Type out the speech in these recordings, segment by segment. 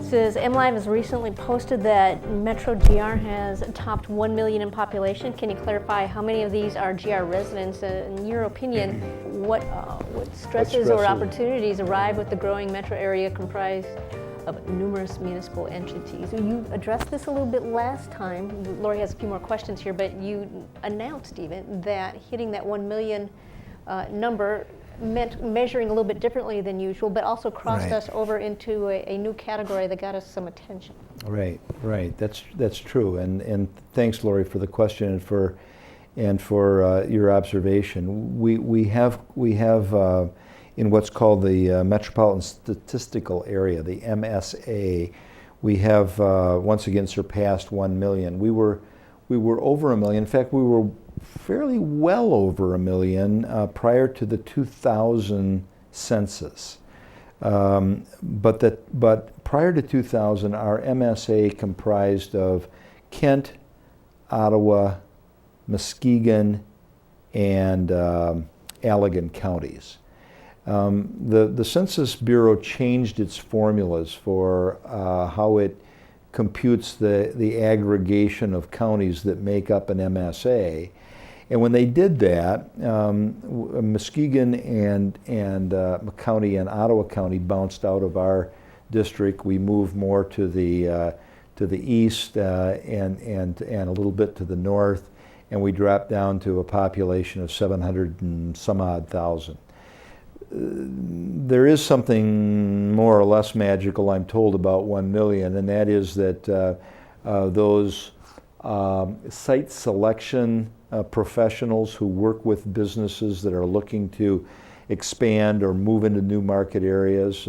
Says MLive has recently posted that Metro GR has topped 1 million in population. Can you clarify how many of these are GR residents? In your opinion, what stresses or opportunities arrive with the growing metro area comprised of numerous municipal entities? You addressed this a little bit last time. Lori has a few more questions here, but you announced even that hitting that 1 million number meant measuring a little bit differently than usual, but also crossed us over into a new category that got us some attention. Right. That's true. And thanks, Lori, for the question and for your observation. We have in what's called the Metropolitan Statistical Area, the MSA, we have once again surpassed 1 million. We were over 1 million. In fact, we were fairly well over 1 million prior to the 2000 census. But prior to 2000, our MSA comprised of Kent, Ottawa, Muskegon, and Allegan counties. The Census Bureau changed its formulas for how it computes the aggregation of counties that make up an MSA. And when they did that, Muskegon and County and Ottawa County bounced out of our district. We moved more to the east and a little bit to the north, and we dropped down to a population of 700 and some odd thousand. There is something more or less magical, I'm told, about 1 million, and that is that those site selection professionals who work with businesses that are looking to expand or move into new market areas,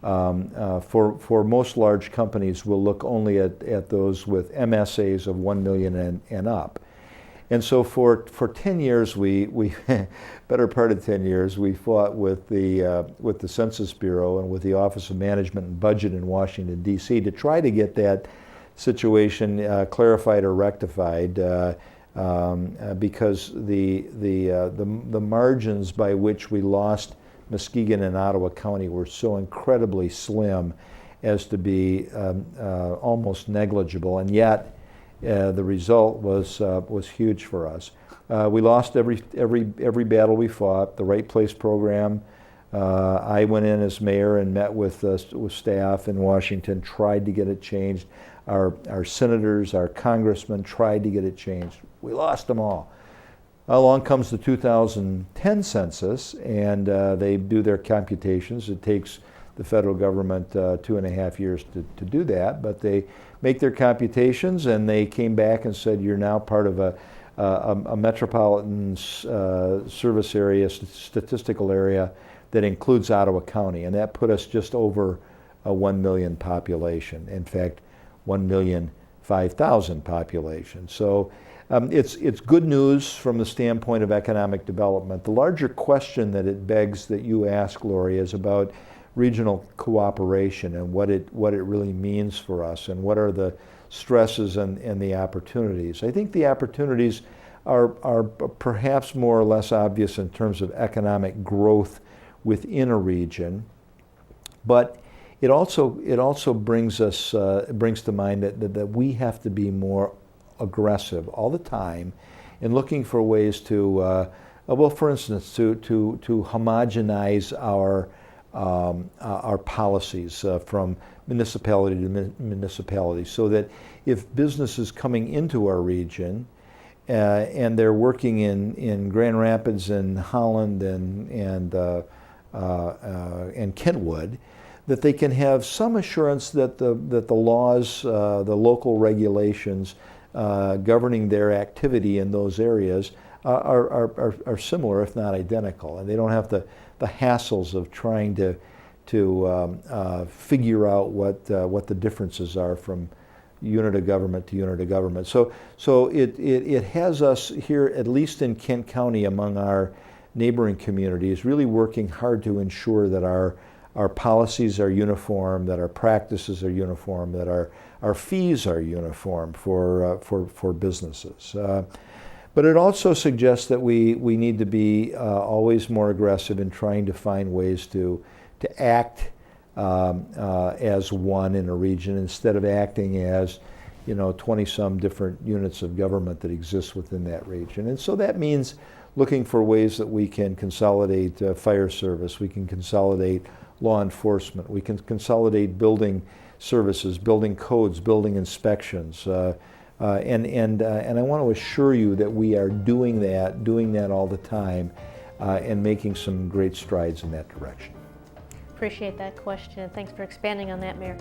for most large companies, will look only at those with MSAs of 1 million and up. And so for 10 years, we better part of 10 years, we fought with the Census Bureau and with the Office of Management and Budget in Washington, D.C. to try to get that situation clarified or rectified, because the margins by which we lost Muskegon and Ottawa County were so incredibly slim as to be almost negligible, and yet the result was huge for us. We lost every battle we fought. The Right Place program. I went in as mayor and met with staff in Washington, tried to get it changed. Our senators, our congressmen tried to get it changed. We lost them all. Along comes the 2010 census, and they do their computations. It takes the federal government 2.5 years to do that, but they make their computations, and they came back and said, you're now part of a metropolitan service area, statistical area that includes Ottawa County, and that put us just over a 1 million population. In fact, 1,005,000 population. So it's good news from the standpoint of economic development. The larger question that it begs that you ask, Lori, is about regional cooperation and what it really means for us, and what are the stresses and the opportunities. I think the opportunities are perhaps more or less obvious in terms of economic growth within a region, but it also brings to mind that we have to be more aggressive all the time in looking for ways to, well, for instance, to homogenize our policies from municipality to municipality, so that if businesses coming into our region and they're working in Grand Rapids and Holland and Kentwood, that they can have some assurance that the laws, the local regulations governing their activity in those areas are similar, if not identical, and they don't have the hassles of trying to figure out what the differences are from unit of government to unit of government. So it has us here, at least in Kent County, among our neighboring communities, really working hard to ensure that our policies are uniform, that our practices are uniform, that our fees are uniform for businesses. But it also suggests that we need to be always more aggressive in trying to find ways to act as one in a region instead of acting as 20-some different units of government that exist within that region. And so that means looking for ways that we can consolidate fire service, we can consolidate law enforcement, we can consolidate building services, building codes, building inspections. And I want to assure you that we are doing that all the time, and making some great strides in that direction. Appreciate that question. Thanks for expanding on that, Mayor.